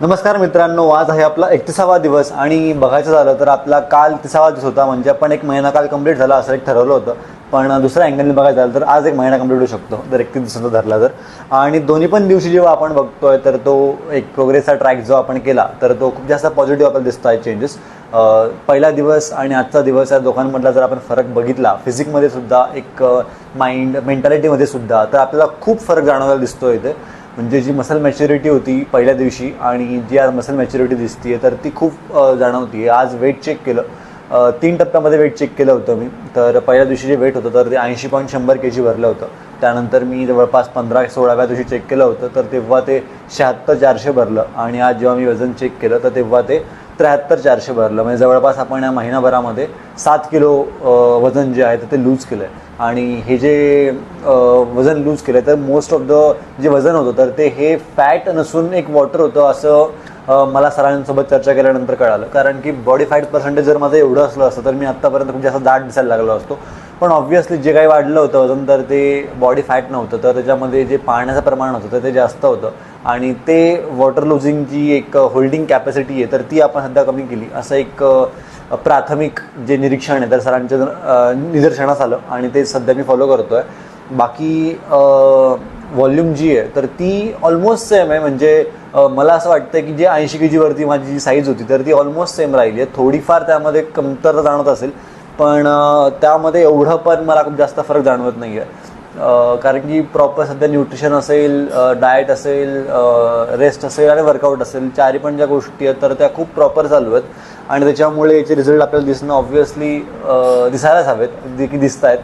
नमस्कार मित्रांनो, आज आहे आपला 31वा दिवस आणि बघायचं झालं तर आपला काल 30वा दिवस होता. म्हणजे आपण एक महिना काल कंप्लीट झाला असं एक ठरवलं होतं. पण दुसऱ्या अँगलने बघायचं झालं तर आज एक महिना कंप्लीट होऊ शकतो जर 31 दिवसांचा धरला तर. आणि दोन्ही पण दिवशी जेव्हा आपण बघतोय तर तो एक प्रोग्रेसचा ट्रॅक जो आपण केला तर तो खूप जास्त पॉझिटिव्ह आपल्याला दिसतो आहे चेंजेस. पहिला दिवस आणि आजचा दिवस या दोघांमधला जर आपण फरक बघितला फिजिकमध्ये सुद्धा एक मेंटॅलिटीमध्ये सुद्धा तर आपल्याला खूप फरक जाणवायला दिसतो इथे. म्हणजे जी मसल मॅच्युरिटी होती पहिल्या दिवशी आणि जी आज मसल मॅच्युरिटी दिसते तर ती खूप जाणवती आहे. आज वेट चेक केलं, 3 टप्प्यामध्ये वेट चेक केलं होतं मी. तर पहिल्या दिवशी जे वेट होतं तर ते 80.100 kg भरलं होतं. त्यानंतर मी जवळपास 15-16व्या दिवशी चेक केलं होतं तर तेव्हा ते 76-400 भरलं. आणि आज जेव्हा मी वजन चेक केलं तर तेव्हा ते 73-400 भरलं. म्हणजे जवळपास आपण या महिनाभरामध्ये 7 किलो वजन जे आहे तर ते लूज केलं आहे. आणि हे जे वजन लूज केलं तर मोस्ट ऑफ द जे वजन होतं तर ते हे फॅट नसून एक वॉटर होतं असं मला सरांसोबत चर्चा केल्यानंतर कळालं. कारण की बॉडी फॅट पर्सेंटेज जर माझं एवढं असलं असतं तर मी आत्तापर्यंत खूप जास्त दाट दिसायला लागलो असतो. पण ऑब्व्हियसली जे काही वाढलं होतं वजन तर ते बॉडी फॅट नव्हतं, तर त्याच्यामध्ये जे पाण्याचं प्रमाण होतं तर ते जास्त होतं. आणि ते वॉटर लुझिंगची एक होल्डिंग कॅपॅसिटी आहे तर ती आपण सध्या कमी केली असं एक प्राथमिक जे निरीक्षण आहे तर सरांच्या निदर्शनास आलं आणि ते सध्या मी फॉलो करतो आहे. बाकी व्हॉल्यूम जी आहे तर ती ऑलमोस्ट सेम आहे. म्हणजे मला असं वाटतं की जे 80 kg वरती माझी जी साईज होती तर ती ऑलमोस्ट सेम राहिली आहे. थोडीफार त्यामध्ये कमतरता जाणवत असेल पण त्यामध्ये एवढं पण मला खूप जास्त फरक जाणवत नाही आहे. कारण की प्रॉपर सध्या न्यूट्रिशन असेल, डाएट असेल, रेस्ट असेल आणि वर्कआउट असेल, चारी पण ज्या गोष्टी आहेत तर त्या खूप प्रॉपर चालू आहेत. आणि त्याच्यामुळे याचे रिझल्ट आपल्याला दिसणं ऑब्व्हियसली दिसायलाच हवेत, जे की दिसत आहेत.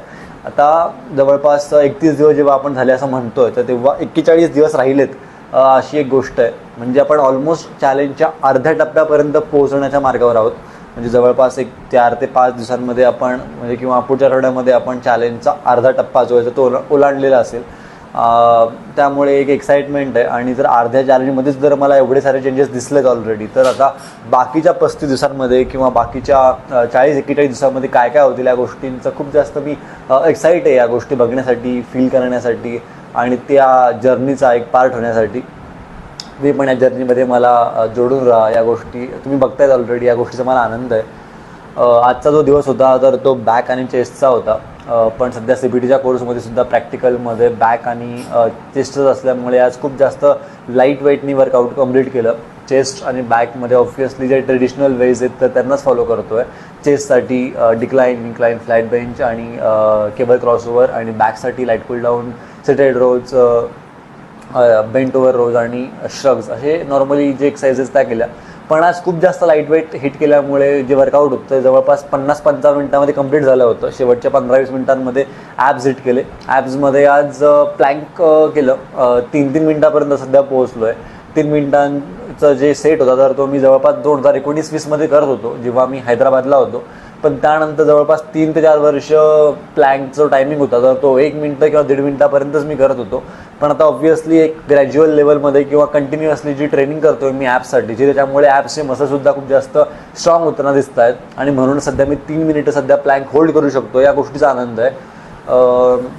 आता जवळपास 31 दिवस जेव्हा आपण झाले असं म्हणतोय तर तेव्हा 41 दिवस राहिलेत अशी एक गोष्ट आहे. म्हणजे आपण ऑलमोस्ट चॅलेंजच्या अर्ध्या टप्प्यापर्यंत पोहोचण्याच्या मार्गावर आहोत. म्हणजे जवळपास एक 4 ते 5 दिवसांमध्ये आपण म्हणजे किंवा पुढच्या आठवड्यामध्ये आपण चॅलेंजचा अर्धा टप्पा जो आहे तो ओलांडलेला असेल. त्यामुळे एक एक्साइटमेंट आहे. आणि जर अर्ध्या चॅलेंजमध्येच जर मला एवढे सारे चेंजेस दिसलेत ऑलरेडी तर आता बाकीच्या 35 दिवसांमध्ये किंवा बाकीच्या 40-41 दिवसांमध्ये काय काय होतील या गोष्टींचं खूप जास्त मी एक्साइट आहे या गोष्टी बघण्यासाठी, फील करण्यासाठी आणि त्या जर्नीचा एक पार्ट होण्यासाठी. तुम्ही पण या जर्नीमध्ये मला जोडून राहा. या गोष्टी तुम्ही बघतायत ऑलरेडी, या गोष्टीचा मला आनंद आहे. आजचा जो दिवस होता तर तो बॅक आणि चेस्टचा होता. पण सध्या CPTच्या कोर्समध्ये सुद्धा प्रॅक्टिकलमध्ये बॅक आणि चेस्टच असल्यामुळे आज खूप जास्त लाईट वेटनी वर्कआउट कंप्लीट केलं. चेस्ट आणि बॅकमध्ये ऑब्व्हियसली जे ट्रेडिशनल वेज आहेत तर त्यांनाच फॉलो करतो आहे. चेस्टसाठी डिक्लाइन, इन्क्लाइन, फ्लॅट बेंच आणि केबल क्रॉसओव्हर, आणि बॅकसाठी लाईट पुल डाऊन, सिटेड रोज, बेंट ओव्हर रोज आणि श्रग्स असे नॉर्मली जे एक्सरसाइजेस त्या केल्या. पण आज खूप जास्त लाईट वेट हिट केल्यामुळे जे वर्कआउट होतं जवळपास 50-55 मिनिटांमध्ये कंप्लीट झालं होतं. शेवटच्या 15-20 मिनिटांमध्ये ॲब्स हिट केले. ॲब्समध्ये आज प्लँक केलं, 3-3 मिनिटापर्यंत सध्या पोहोचलो आहे. 3 मिनिटांचं जे सेट होता तर तो मी जवळपास 2019-20मध्ये करत होतो जेव्हा मी हैदराबादला होतो. पण त्यानंतर जवळपास 3 ते 4 वर्ष प्लँकचा टायमिंग होता तर तो 1 मिनिट किंवा 1.5 मिनिटापर्यंतच मी करत होतो. पण आता ऑब्व्हियसली एक ग्रॅज्युअल लेवलमध्ये किंवा कंटिन्युअसली जी ट्रेनिंग करतो आहे मी ॲप्ससाठीची त्याच्यामुळे ॲप्सचे मसलसुद्धा खूप जास्त स्ट्रॉंग होताना दिसत आहेत. आणि म्हणून सध्या मी 3 मिनिटं सध्या प्लँक होल्ड करू शकतो, या गोष्टीचा आनंद आहे.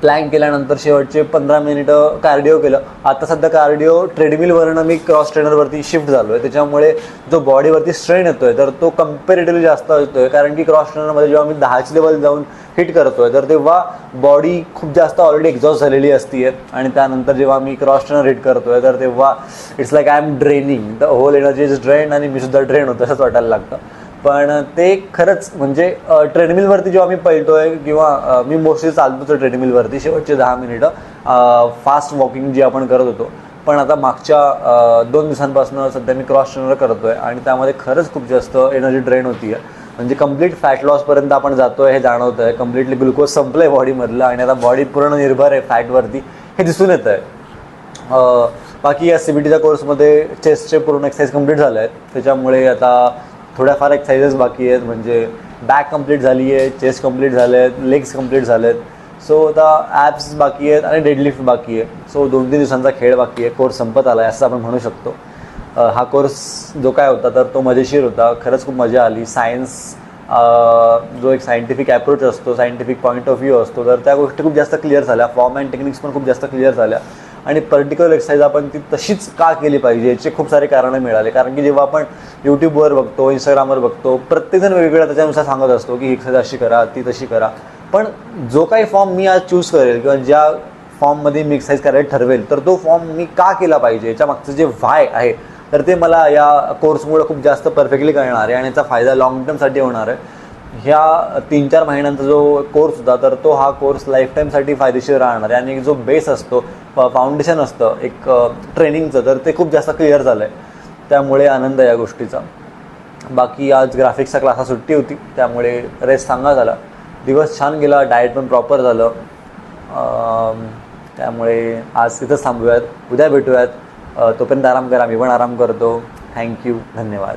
प्लँक केल्यानंतर शेवटचे 15 मिनिटं कार्डिओ केलं. आता सध्या कार्डिओ ट्रेडमिलवरनं मी क्रॉस ट्रेनरवरती शिफ्ट झालो आहे. त्याच्यामुळे जो बॉडीवरती स्ट्रेन येतो आहे तर तो कम्पॅरेटिव्हली जास्त येतो आहे. कारण की क्रॉस ट्रेनरमध्ये जेव्हा मी 10ची लेवल जाऊन हिट करतो आहे तर तेव्हा बॉडी खूप जास्त ऑलरेडी एक्झॉस्ट झालेली असते आहे. आणि त्यानंतर जेव्हा मी क्रॉस ट्रेनर हिट करतो आहे तर तेव्हा it's like I am draining, the whole energy is drain आणि मी सुद्धा ड्रेन होतो असंच वाटायला लागतं. पण ते खरंच म्हणजे ट्रेडमिलवरती जेव्हा मी पळतो आहे किंवा मी मोस्टली चालतो ट्रेडमिलवरती शेवटचे 10 मिनिटं फास्ट वॉकिंग जी आपण करत होतो. पण आता मागच्या 2 दिवसांपासून सध्या मी क्रॉस ट्रेनर करतो आहे आणि त्यामध्ये खरंच खूप जास्त एनर्जी ड्रेन होती आहे. म्हणजे कंप्लीट फॅट लॉसपर्यंत आपण जातो आहे हे जाणवतं आहे. कम्प्लिटली ग्लुकोज संपलं आहे बॉडीमधलं आणि आता बॉडी पूर्ण निर्भर आहे फॅटवरती हे दिसून येतं आहे. बाकी या CPTच्या कोर्समध्ये चेस्टचे पूर्ण एक्सरसाइज कंप्लीट झाले आहेत. त्याच्यामुळे आता थोड्याफार एक्सरसाइजेस बाकी आहेत. म्हणजे बॅक कंप्लीट झाली आहे, चेस्ट कंप्लीट झाले आहेत, लेग्स कंप्लीट झाले आहेत. सो आता ॲप्स बाकी आहेत आणि डेडलिफ्ट बाकी आहे. सो 2-3 दिवसांचा खेळ बाकी आहे. कोर्स संपत आला आहे असं आपण म्हणू शकतो. हा कोर्स जो काय होता तर तो मजेशीर होता. खरंच खूप मजा आली. सायन्स जो एक सायंटिफिक ॲप्रोच असतो, सायंटिफिक पॉईंट ऑफ व्ह्यू असतो तर त्या गोष्टी खूप जास्त क्लिअर झाल्या. फॉर्म अँड टेक्निक्स पण खूप जास्त क्लिअर झाल्या. आणि पर्टिक्युलर एक्सरसाइज आपण ती तशीच का केली पाहिजे याचे खूप सारे कारणं मिळाले. कारण की जेव्हा आपण यूट्यूबवर बघतो, इंस्टाग्रामवर बघतो, प्रत्येकजण वेगवेगळ्या त्याच्यानुसार सांगत असतो की ही एक्सरसाइज अशी करा, ती तशी करा. पण जो काही फॉर्म मी आज चूज करेल किंवा ज्या फॉर्ममध्ये मी एक्सरसाइज करायला ठरवेल, तर तो फॉर्म मी का केला पाहिजे याच्या मागचं जे व्हाय आहे, तर ते मला या कोर्समुळे खूप जास्त परफेक्टली कळणार आहे आणि याचा फायदा लॉंग टर्मसाठी होणार आहे. ह्या 3-4 महिन्यांचा जो कोर्स होता, तर तो हा कोर्स लाईफ टाईमसाठी फायदेशीर राहणार आहे. आणि जो बेस असतो, फाउंडेशन असतं एक ट्रेनिंगचं, तर ते खूप जास्त क्लिअर झालं आहे. त्यामुळे आनंद आहे या गोष्टीचा. बाकी आज ग्राफिक्सचा क्लास सुट्टी होती, त्यामुळे रेस्ट चांगला झाला, दिवस छान गेला, डाएट पण प्रॉपर झालं. त्यामुळे आज तिथंच थांबूयात, उद्या भेटूयात. तोपर्यंत आराम करा, मी पण आराम करतो. थँक्यू, धन्यवाद.